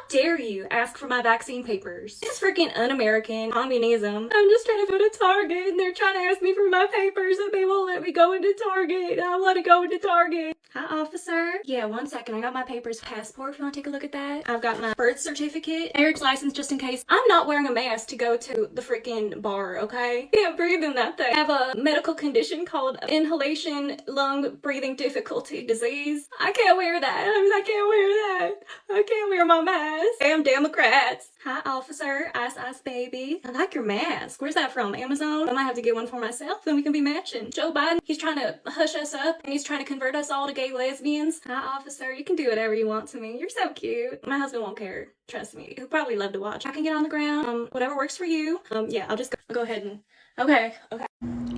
dare you ask for my vaccine papers? This is freaking un-American communism. I'm just trying to go to Target and they're trying to ask me for my papers and they won't let me go into Target. I want to go into Target. Hi, officer. Yeah, 1 second. I got my papers, passport, if you want to take a look at that. I've got my birth certificate, Eric's license just in case. I'm not wearing a mask to go to the freaking bar, okay? Can't breathe in that thing. I have a medical condition called inhalation lung breathing difficulty disease. I can't wear that. I can't wear that. I can't wear my mask. Damn Democrats. Hi, officer. Ice Ice Baby. I like your mask. Where's that from? Amazon? I might have to get one for myself, then we can be matching. Joe Biden, he's trying to hush us up and he's trying to convert us all to gay lesbians. Hi, officer. You can do whatever you want to me. You're so cute. My husband won't care. Trust me. He'll probably love to watch. I can get on the ground. Whatever works for you. Yeah, I'll just go ahead and... Okay.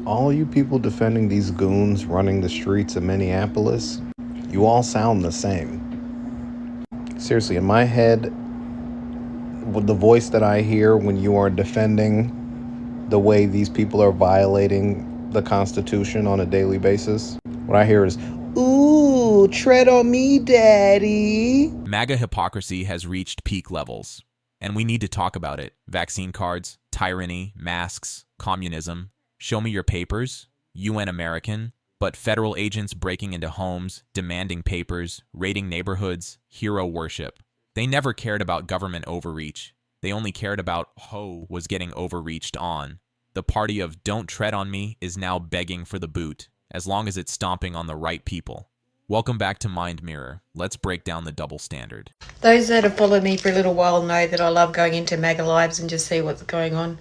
All you people defending these goons running the streets of Minneapolis, you all sound the same. Seriously, in my head, with the voice that I hear when you are defending the way these people are violating the Constitution on a daily basis, what I hear is, "Ooh, tread on me, daddy." MAGA hypocrisy has reached peak levels, and we need to talk about it. Vaccine cards, tyranny, masks, communism. Show me your papers, UN American, but federal agents breaking into homes, demanding papers, raiding neighborhoods, hero worship. They never cared about government overreach. They only cared about who was getting overreached on. The party of don't tread on me is now begging for the boot, as long as it's stomping on the right people. Welcome back to Mind Mirror. Let's break down the double standard. Those that have followed me for a little while know that I love going into MAGA lives and just see what's going on.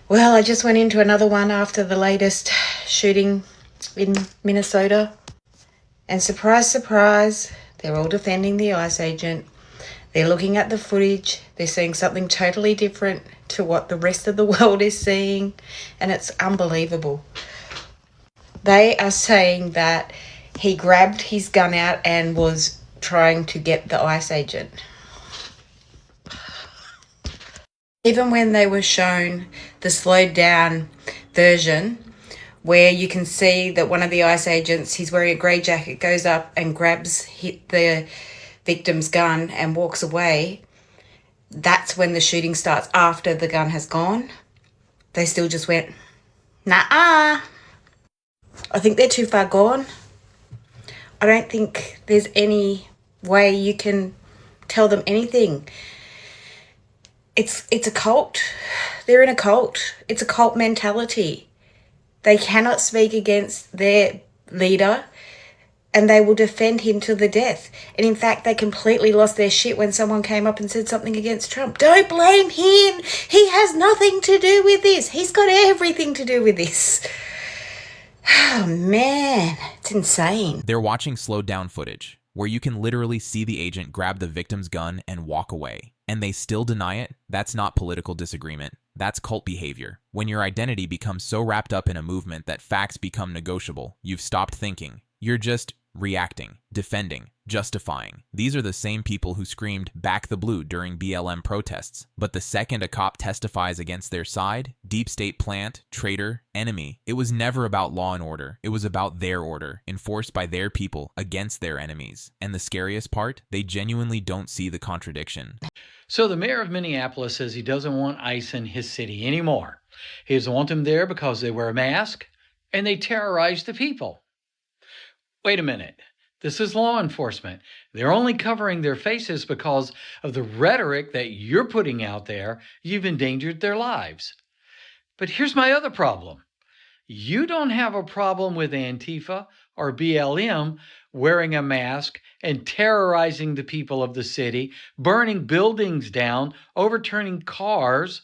Well, I just went into another one after the latest shooting in Minnesota. And surprise, surprise, they're all defending the ICE agent. They're looking at the footage. They're seeing something totally different to what the rest of the world is seeing. And it's unbelievable. They are saying that he grabbed his gun out and was trying to get the ICE agent. Even when they were shown the slowed down version, where you can see that one of the ICE agents, he's wearing a grey jacket, goes up and grabs the victim's gun and walks away, that's when the shooting starts, after the gun has gone. They still just went, nah-uh. I think they're too far gone. I don't think there's any way you can tell them anything. It's a cult. They're in a cult. It's a cult mentality. They cannot speak against their leader and they will defend him to the death. And in fact, they completely lost their shit when someone came up and said something against Trump. Don't blame him. He has nothing to do with this. He's got everything to do with this. Oh, man, it's insane. They're watching slowed down footage, where you can literally see the agent grab the victim's gun and walk away. And they still deny it. That's not political disagreement. That's cult behavior. When your identity becomes so wrapped up in a movement that facts become negotiable, you've stopped thinking. You're just reacting, defending, justifying. These are the same people who screamed, "Back the blue," during BLM protests. But the second a cop testifies against their side, deep state plant, traitor, enemy, it was never about law and order. It was about their order, enforced by their people against their enemies. And the scariest part, they genuinely don't see the contradiction. So the mayor of Minneapolis says he doesn't want ICE in his city anymore. He doesn't want them there because they wear a mask and they terrorize the people. Wait a minute. This is law enforcement. They're only covering their faces because of the rhetoric that you're putting out there. You've endangered their lives. But here's my other problem. You don't have a problem with Antifa or BLM wearing a mask and terrorizing the people of the city, burning buildings down, overturning cars.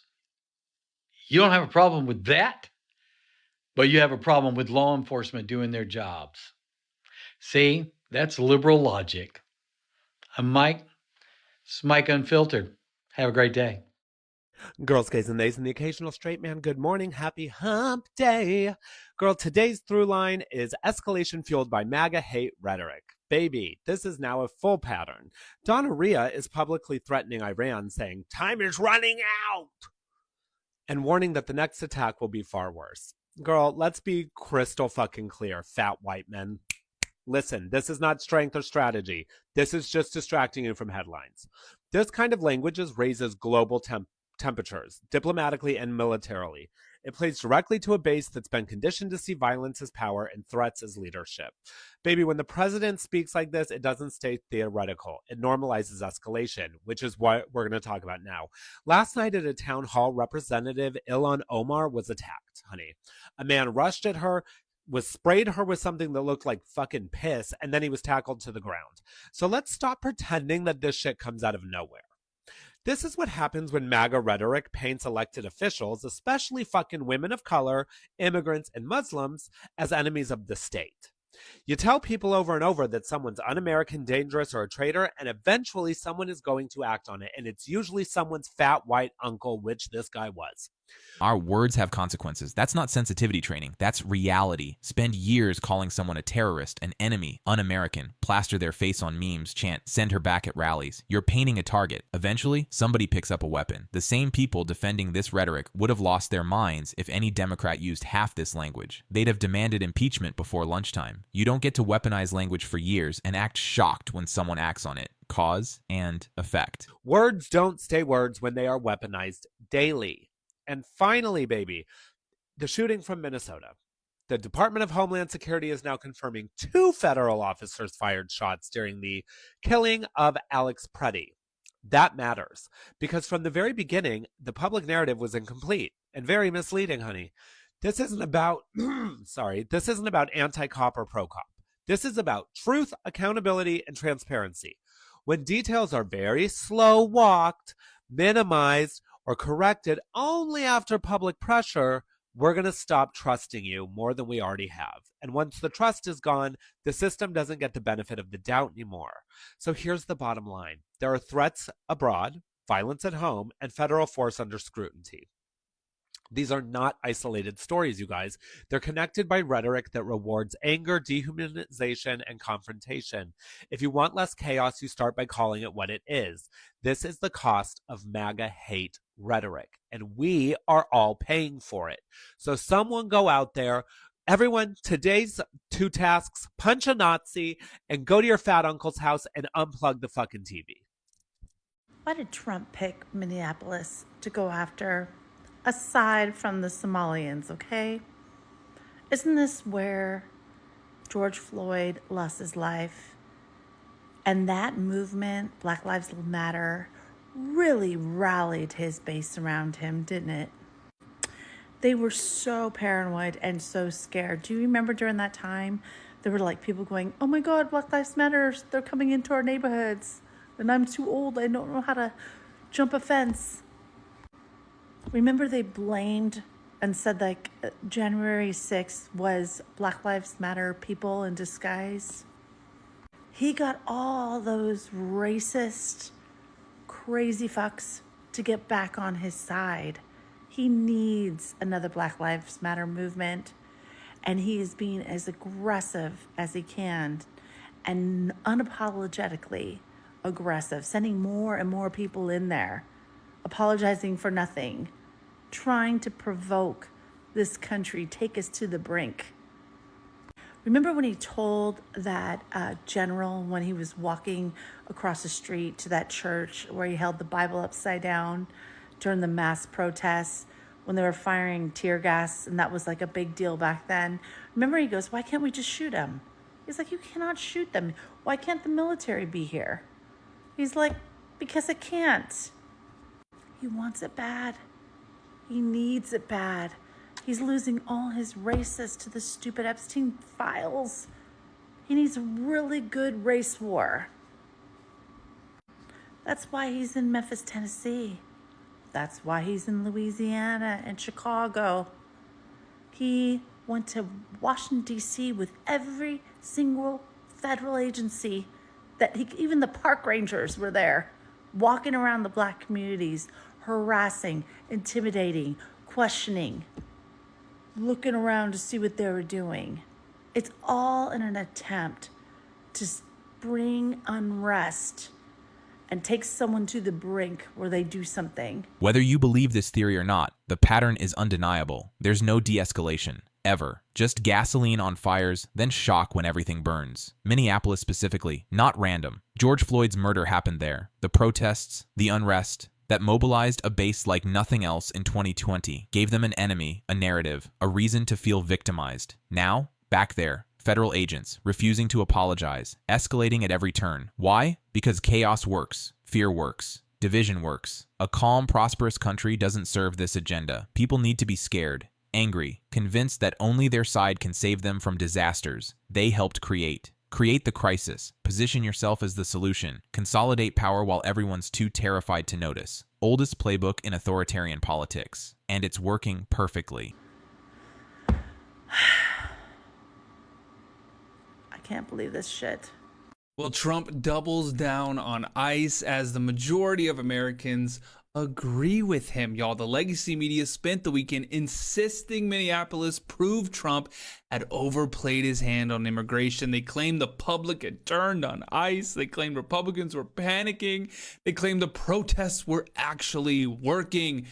You don't have a problem with that, but you have a problem with law enforcement doing their jobs. See, that's liberal logic. I'm Mike. It's Mike Unfiltered. Have a great day. Girls, gays, and theys, and the occasional straight man, good morning. Happy hump day. Girl, today's through line is escalation fueled by MAGA hate rhetoric. Baby, this is now a full pattern. Donna Rhea is publicly threatening Iran, saying, "Time is running out," and warning that the next attack will be far worse. Girl, let's be crystal fucking clear, fat white men. Listen, this is not strength or strategy. This is just distracting you from headlines. This kind of language raises global temperatures, diplomatically and militarily. It plays directly to a base that's been conditioned to see violence as power and threats as leadership. Baby, when the president speaks like this, it doesn't stay theoretical. It normalizes escalation, which is what we're going to talk about now. Last night at a town hall, Representative Ilhan Omar was attacked, honey. A man rushed at her, sprayed her with something that looked like fucking piss, and then he was tackled to the ground. So let's stop pretending that this shit comes out of nowhere. This is what happens when MAGA rhetoric paints elected officials, especially fucking women of color, immigrants, and Muslims, as enemies of the state. You tell people over and over that someone's un-American, dangerous, or a traitor, and eventually someone is going to act on it, and it's usually someone's fat white uncle, which this guy was. Our words have consequences. That's not sensitivity training. That's reality. Spend years calling someone a terrorist, an enemy, un-American, plaster their face on memes, chant, send her back at rallies. You're painting a target. Eventually, somebody picks up a weapon. The same people defending this rhetoric would have lost their minds if any Democrat used half this language. They'd have demanded impeachment before lunchtime. You don't get to weaponize language for years and act shocked when someone acts on it. Cause and effect. Words don't stay words when they are weaponized daily. And finally, baby, the shooting from Minnesota. The Department of Homeland Security is now confirming 2 federal officers fired shots during the killing of Alex Preddy. That matters, because from the very beginning, the public narrative was incomplete and very misleading, honey. This isn't about, this isn't about anti-cop or pro-cop. This is about truth, accountability, and transparency. When details are very slow walked, minimized, or corrected only after public pressure, we're going to stop trusting you more than we already have. And once the trust is gone, the system doesn't get the benefit of the doubt anymore. So here's the bottom line. There are threats abroad, violence at home, and federal force under scrutiny. These are not isolated stories, you guys. They're connected by rhetoric that rewards anger, dehumanization, and confrontation. If you want less chaos, you start by calling it what it is. This is the cost of MAGA hate rhetoric, and we are all paying for it. So someone go out there. Everyone, today's 2 tasks: punch a Nazi and go to your fat uncle's house and unplug the fucking TV. Why did Trump pick Minneapolis to go after? Aside from the Somalians, okay? Isn't this where George Floyd lost his life? And that movement, Black Lives Matter, really rallied his base around him, didn't it? They were so paranoid and so scared. Do you remember during that time, there were like people going, oh my God, Black Lives Matter, they're coming into our neighborhoods. And I'm too old, I don't know how to jump a fence. Remember they blamed and said like January 6th was Black Lives Matter people in disguise? He got all those racist, crazy fucks to get back on his side. He needs another Black Lives Matter movement, and he is being as aggressive as he can and unapologetically aggressive, sending more and more people in there, apologizing for nothing, trying to provoke this country, take us to the brink. Remember when he told that general when he was walking across the street to that church where he held the Bible upside down during the mass protests when they were firing tear gas, and that was like a big deal back then? Remember he goes, why can't we just shoot them? He's like, you cannot shoot them. Why can't the military be here? He's like, because it can't. He wants it bad. He needs it bad. He's losing all his races to the stupid Epstein files. He needs a really good race war. That's why he's in Memphis, Tennessee. That's why he's in Louisiana and Chicago. He went to Washington, D.C. with every single federal agency even the park rangers were there, walking around the Black communities, harassing, intimidating, questioning, looking around to see what they were doing. It's all in an attempt to bring unrest and take someone to the brink where they do something. Whether you believe this theory or not, the pattern is undeniable. There's no de-escalation. Ever. Just gasoline on fires, then shock when everything burns. Minneapolis specifically, not random. George Floyd's murder happened there. The protests, the unrest, that mobilized a base like nothing else in 2020, gave them an enemy, a narrative, a reason to feel victimized. Now, back there, federal agents refusing to apologize, escalating at every turn. Why? Because chaos works, fear works, division works. A calm, prosperous country doesn't serve this agenda. People need to be scared, angry, convinced that only their side can save them from disasters they helped create. Create the crisis. Position yourself as the solution. Consolidate power while everyone's too terrified to notice. Oldest playbook in authoritarian politics. And it's working perfectly. I can't believe this shit. Well, Trump doubles down on ICE as the majority of Americans agree with him, y'all. The legacy media spent the weekend insisting Minneapolis prove Trump had overplayed his hand on immigration. They claimed the public had turned on ICE. They claimed Republicans were panicking. They claimed the protests were actually working.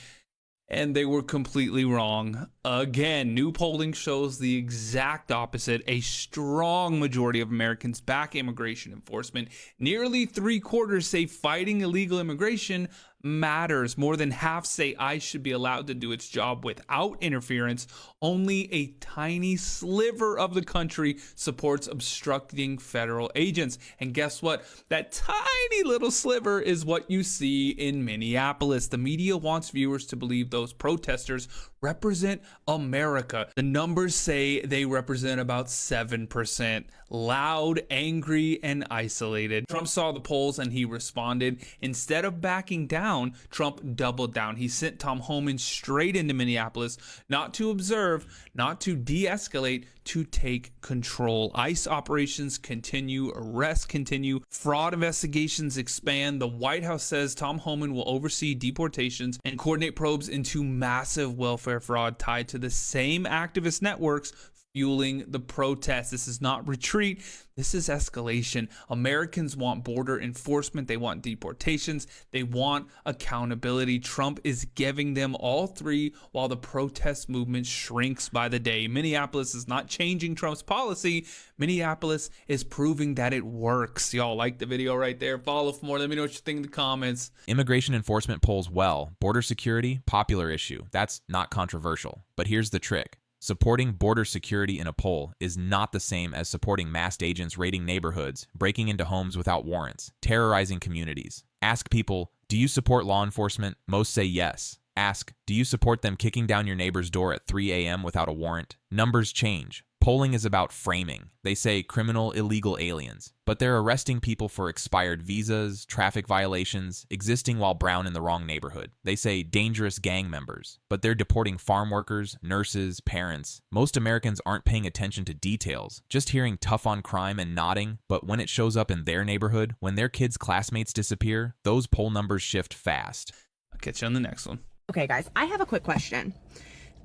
And they were completely wrong. Again, new polling shows the exact opposite. A strong majority of Americans back immigration enforcement. Nearly 3/4 say fighting illegal immigration matters. More than half say ICE should be allowed to do its job without interference. Only a tiny sliver of the country supports obstructing federal agents. And guess what? That tiny little sliver is what you see in Minneapolis. The media wants viewers to believe those protesters represent America. The numbers say they represent about 7%. Loud, angry, and isolated. Trump saw the polls and he responded. Instead of backing down, Trump doubled down. He sent Tom Homan straight into Minneapolis, not to observe, not to de-escalate, to take control. ICE operations continue, arrests continue, fraud investigations expand. The White House says Tom Homan will oversee deportations and coordinate probes into massive welfare fraud tied to the same activist networks fueling the protests. This is not retreat. This is escalation. Americans want border enforcement. They want deportations. They want accountability. Trump is giving them all three while the protest movement shrinks by the day. Minneapolis is not changing Trump's policy. Minneapolis is proving that it works. Y'all like the video right there? Follow for more. Let me know what you think in the comments. Immigration enforcement polls well. Border security, popular issue. That's not controversial. But here's the trick. Supporting border security in a poll is not the same as supporting masked agents raiding neighborhoods, breaking into homes without warrants, terrorizing communities. Ask people, do you support law enforcement? Most say yes. Ask, do you support them kicking down your neighbor's door at 3 a.m. without a warrant? Numbers change. Polling is about framing. They say criminal illegal aliens, but they're arresting people for expired visas, traffic violations, existing while brown in the wrong neighborhood. They say dangerous gang members, but they're deporting farm workers, nurses, parents. Most Americans aren't paying attention to details, just hearing tough on crime and nodding, but when it shows up in their neighborhood, when their kids' classmates disappear, those poll numbers shift fast. I'll catch you on the next one. Okay, guys, I have a quick question.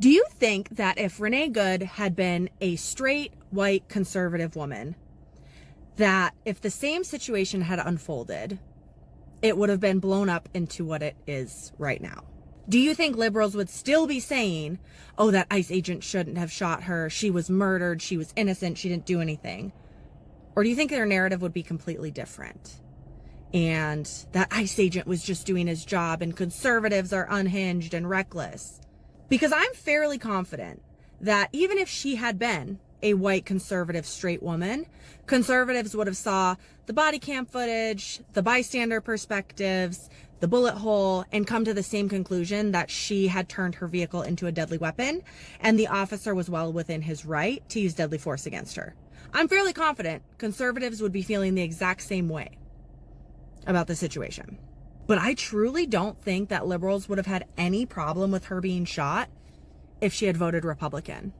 Do you think that if Renee Good had been a straight, white, conservative woman, that if the same situation had unfolded, it would have been blown up into what it is right now? Do you think liberals would still be saying, oh, that ICE agent shouldn't have shot her, she was murdered, she was innocent, she didn't do anything? Or do you think their narrative would be completely different? And that ICE agent was just doing his job and conservatives are unhinged and reckless? Because I'm fairly confident that even if she had been a white conservative straight woman, conservatives would have saw the body cam footage, the bystander perspectives, the bullet hole, and come to the same conclusion that she had turned her vehicle into a deadly weapon and the officer was well within his right to use deadly force against her. I'm fairly confident conservatives would be feeling the exact same way about the situation. But I truly don't think that liberals would have had any problem with her being shot if she had voted Republican.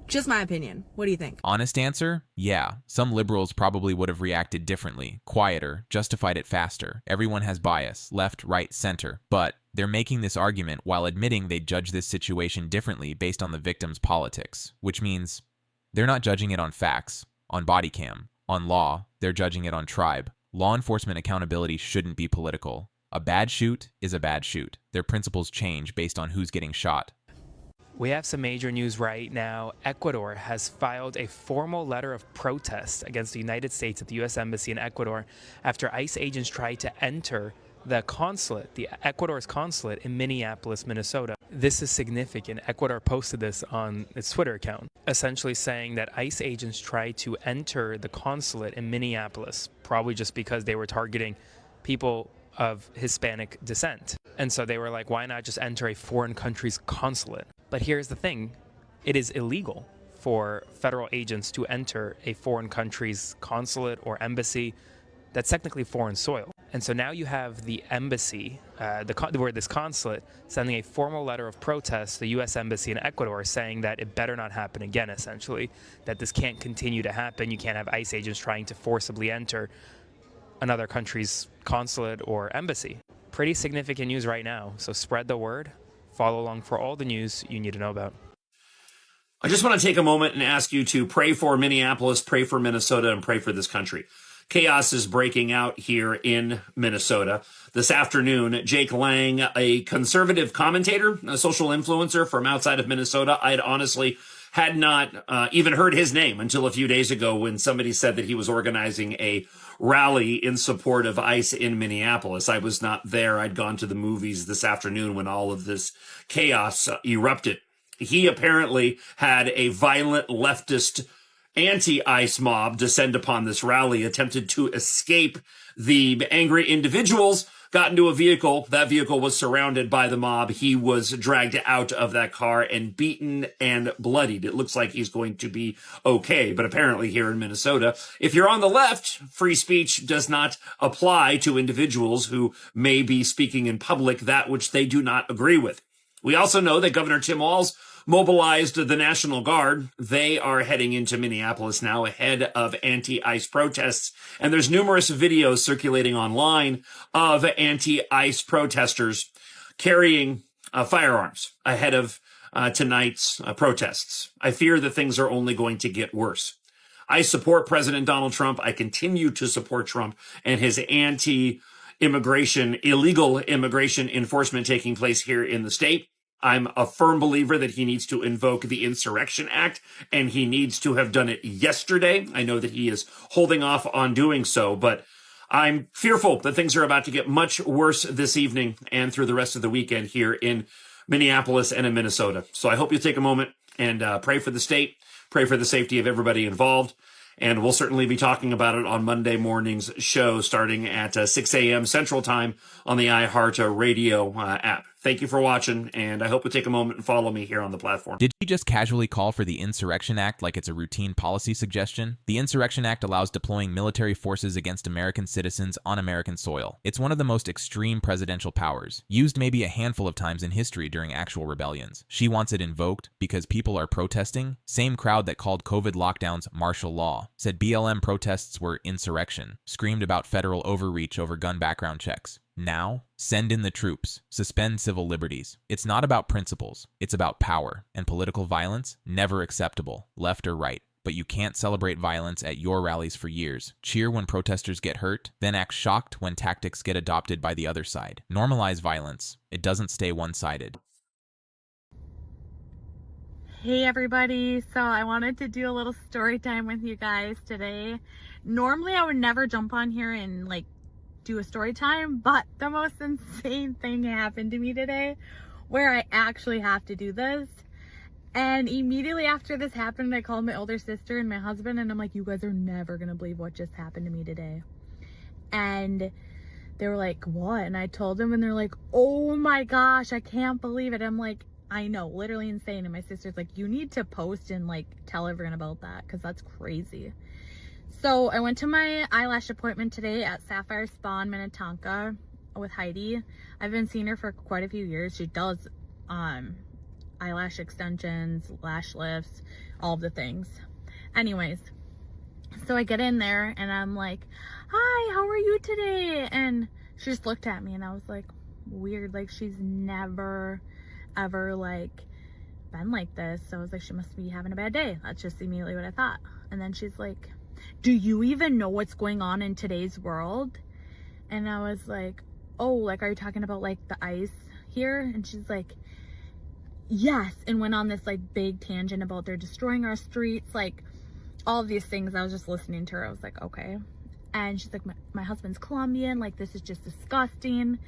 Just my opinion. What do you think? Honest answer? Yeah. Some liberals probably would have reacted differently, quieter, justified it faster. Everyone has bias, left, right, center. But they're making this argument while admitting they judge this situation differently based on the victim's politics, which means they're not judging it on facts, on body cam, on law. They're judging it on tribe. Law enforcement accountability shouldn't be political. A bad shoot is a bad shoot. Their principles change based on who's getting shot. We have some major news right now. Ecuador has filed a formal letter of protest against the United States at the U.S. Embassy in Ecuador after ICE agents tried to enter the consulate, the Ecuador's consulate in Minneapolis, Minnesota. This is significant. Ecuador posted this on its Twitter account, essentially saying that ICE agents tried to enter the consulate in Minneapolis, probably just because they were targeting people of Hispanic descent. And so they were like, why not just enter a foreign country's consulate? But here's the thing, it is illegal for federal agents to enter a foreign country's consulate or embassy. That's technically foreign soil. And so now you have the embassy, this consulate, sending a formal letter of protest to the U.S. Embassy in Ecuador saying that it better not happen again, essentially, that this can't continue to happen. You can't have ICE agents trying to forcibly enter another country's consulate or embassy. Pretty significant news right now, so spread the word. Follow along for all the news you need to know about. I just want to take a moment and ask you to pray for Minneapolis, pray for Minnesota, and pray for this country. Chaos is breaking out here in Minnesota. This afternoon, Jake Lang, a conservative commentator, a social influencer from outside of Minnesota, I had not even heard his name until a few days ago when somebody said that he was organizing a rally in support of ICE in Minneapolis. I was not there. I'd gone to the movies this afternoon when all of this chaos erupted. He apparently had a violent leftist anti-ICE mob descend upon this rally, attempted to escape the angry individuals, got into a vehicle. That vehicle was surrounded by the mob. He was dragged out of that car and beaten and bloodied. It looks like he's going to be okay. But apparently here in Minnesota, if you're on the left, free speech does not apply to individuals who may be speaking in public that which they do not agree with. We also know that Governor Tim Walz mobilized the National Guard. They are heading into Minneapolis now ahead of anti-ICE protests. And there's numerous videos circulating online of anti-ICE protesters carrying firearms ahead of tonight's protests. I fear that things are only going to get worse. I support President Donald Trump. I continue to support Trump and his anti-immigration, illegal immigration enforcement taking place here in the state. I'm a firm believer that he needs to invoke the Insurrection Act, and he needs to have done it yesterday. I know that he is holding off on doing so, but I'm fearful that things are about to get much worse this evening and through the rest of the weekend here in Minneapolis and in Minnesota. So I hope you take a moment and pray for the state, pray for the safety of everybody involved. And we'll certainly be talking about it on Monday morning's show starting at 6 a.m. Central Time on the iHeart Radio app. Thank you for watching, and I hope you take a moment and follow me here on the platform. Did you just casually call for the Insurrection Act like it's a routine policy suggestion? The Insurrection Act allows deploying military forces against American citizens on American soil. It's one of the most extreme presidential powers, used maybe a handful of times in history during actual rebellions. She wants it invoked because people are protesting. Same crowd that called COVID lockdowns martial law, said BLM protests were insurrection, screamed about federal overreach over gun background checks. Now, send in the troops, suspend civil liberties. It's not about principles, it's about power, and political violence, never acceptable, left or right. But you can't celebrate violence at your rallies for years, cheer when protesters get hurt, then act shocked when tactics get adopted by the other side. Normalize violence. It doesn't stay one-sided. Hey everybody, so I wanted to do a little story time with you guys today. Normally I would never jump on here and do a story time, but the most insane thing happened to me today where I actually have to do this. And immediately after this happened, I called my older sister and my husband and I'm like, you guys are never gonna believe what just happened to me today. And they were like, what? And I told them and they're like, oh my gosh, I can't believe it. I'm like, I know, literally insane. And my sister's like, you need to post and tell everyone about that because that's crazy. So I went to my eyelash appointment today at Sapphire Spa in Minnetonka with Heidi. I've been seeing her for quite a few years. She does eyelash extensions, lash lifts, all of the things. Anyways, so I get in there and I'm like, hi, how are you today? And she just looked at me and I was like, weird, she's never ever been like this. So I was like, she must be having a bad day. That's just immediately what I thought. And then she's like, do you even know what's going on in today's world? And I was like, oh, are you talking about the ICE here? And she's like, yes, and went on this like big tangent about they're destroying our streets, like all of these things. I was just listening to her. I was like, okay. And she's like, my husband's Colombian, like this is just disgusting.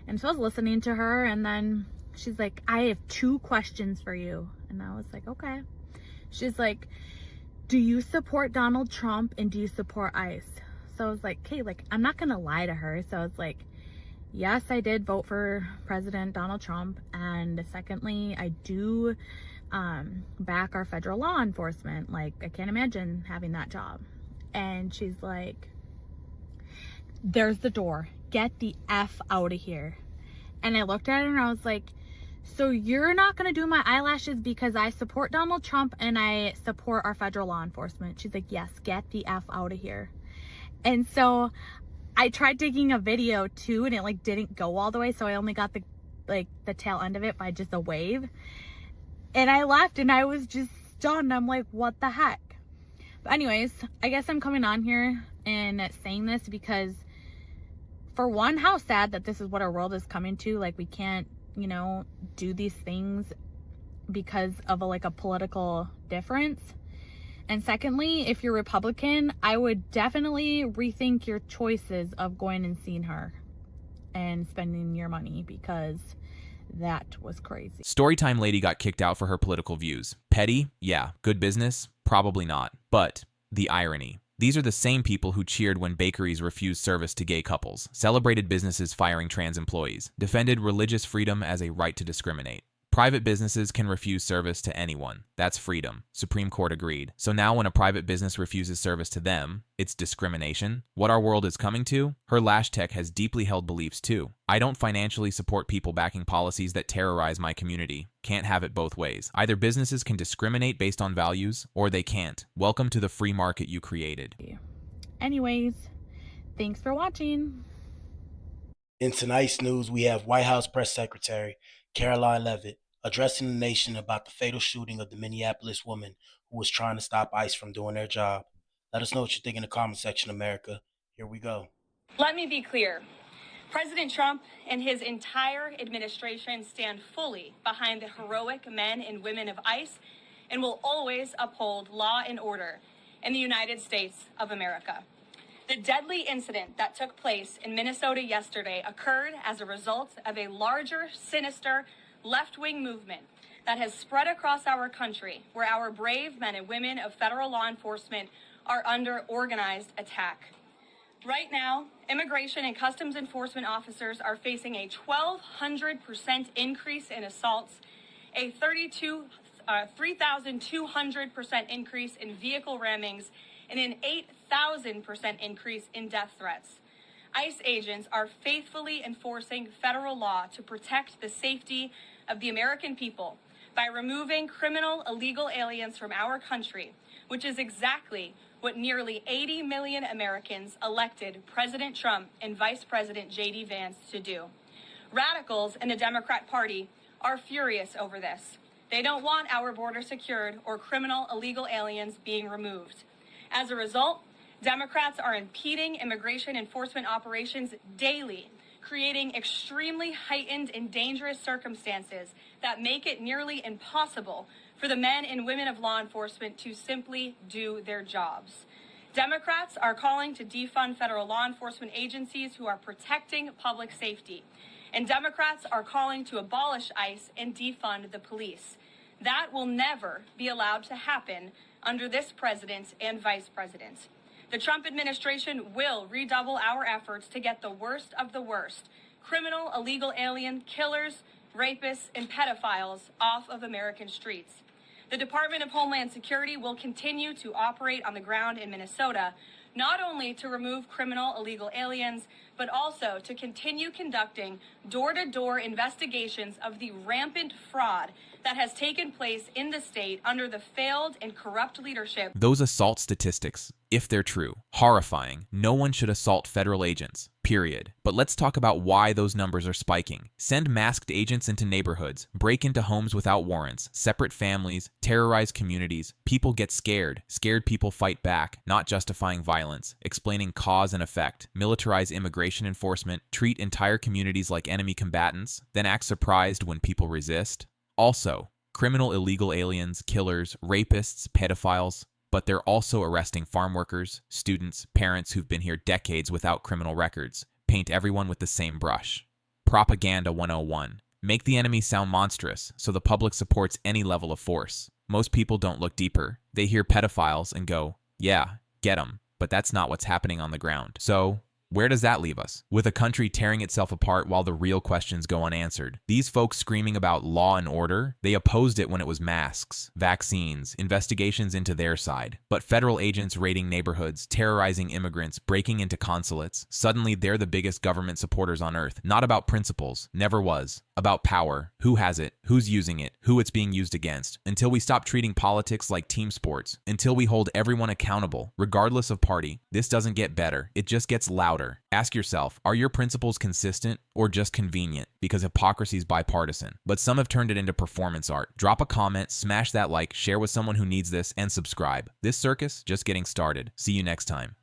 And so I was listening to her, and then she's like, I have 2 questions for you. And I was like, okay. She's like, do you support Donald Trump and do you support ICE? So I was like, okay, like I'm not gonna lie to her. So I was like, yes, I did vote for President Donald Trump, and secondly, I do back our federal law enforcement. Like, I can't imagine having that job. And she's like, there's the door. Get the F out of here. And I looked at her and I was like, so you're not going to do my eyelashes because I support Donald Trump and I support our federal law enforcement? She's like, yes, get the F out of here. And so I tried taking a video too, and it like didn't go all the way. So I only got the tail end of it by just a wave. And I left and I was just stunned. I'm like, what the heck? But anyways, I guess I'm coming on here and saying this because, for one, how sad that this is what our world is coming to. Like, we can't, you know, do these things because of a political difference. And secondly, if you're Republican, I would definitely rethink your choices of going and seeing her and spending your money, because that was crazy. Storytime lady got kicked out for her political views. Petty? Yeah. Good business? Probably not. But the irony. These are the same people who cheered when bakeries refused service to gay couples, celebrated businesses firing trans employees, defended religious freedom as a right to discriminate. Private businesses can refuse service to anyone. That's freedom. Supreme Court agreed. So now when a private business refuses service to them, it's discrimination. What our world is coming to? Her lash tech has deeply held beliefs too. I don't financially support people backing policies that terrorize my community. Can't have it both ways. Either businesses can discriminate based on values, or they can't. Welcome to the free market you created. Anyways, thanks for watching. In tonight's news, we have White House Press Secretary Caroline Leavitt addressing the nation about the fatal shooting of the Minneapolis woman who was trying to stop ICE from doing their job. Let us know what you think in the comment section, America. Here we go. Let me be clear. President Trump and his entire administration stand fully behind the heroic men and women of ICE and will always uphold law and order in the United States of America. The deadly incident that took place in Minnesota yesterday occurred as a result of a larger, sinister, left-wing movement that has spread across our country, where our brave men and women of federal law enforcement are under organized attack. Right now, immigration and customs enforcement officers are facing a 1,200% increase in assaults, a 3,200% increase in vehicle rammings, and an 8,000% increase in death threats. ICE agents are faithfully enforcing federal law to protect the safety of the American people by removing criminal illegal aliens from our country, which is exactly what nearly 80 million Americans elected President Trump and Vice President J.D. Vance to do. Radicals in the Democrat Party are furious over this. They don't want our border secured or criminal illegal aliens being removed. As a result, Democrats are impeding immigration enforcement operations daily, creating extremely heightened and dangerous circumstances that make it nearly impossible for the men and women of law enforcement to simply do their jobs. Democrats are calling to defund federal law enforcement agencies who are protecting public safety. And Democrats are calling to abolish ICE and defund the police. That will never be allowed to happen under this president and vice president. The Trump administration will redouble our efforts to get the worst of the worst, criminal illegal alien killers, rapists, and pedophiles off of American streets. The Department of Homeland Security will continue to operate on the ground in Minnesota, not only to remove criminal illegal aliens, but also to continue conducting door-to-door investigations of the rampant fraud that has taken place in the state under the failed and corrupt leadership. Those assault statistics, if they're true, horrifying. No one should assault federal agents, period. But let's talk about why those numbers are spiking. Send masked agents into neighborhoods, break into homes without warrants, separate families, terrorize communities. People get scared. Scared people fight back, not justifying violence, explaining cause and effect, militarize immigration enforcement, treat entire communities like enemy combatants, then act surprised when people resist. Also, criminal illegal aliens, killers, rapists, pedophiles, but they're also arresting farm workers, students, parents who've been here decades without criminal records. Paint everyone with the same brush. Propaganda 101. Make the enemy sound monstrous so the public supports any level of force. Most people don't look deeper. They hear pedophiles and go, yeah, get 'em. But that's not what's happening on the ground. So, where does that leave us? With a country tearing itself apart while the real questions go unanswered. These folks screaming about law and order, they opposed it when it was masks, vaccines, investigations into their side. But federal agents raiding neighborhoods, terrorizing immigrants, breaking into consulates, suddenly they're the biggest government supporters on earth. Not about principles, never was. About power, who has it, who's using it, who it's being used against. Until we stop treating politics like team sports, until we hold everyone accountable, regardless of party, this doesn't get better, it just gets louder. Ask yourself, are your principles consistent or just convenient? Because hypocrisy is bipartisan, but some have turned it into performance art. Drop a comment, smash that like, share with someone who needs this, and subscribe. This circus just getting started. See you next time.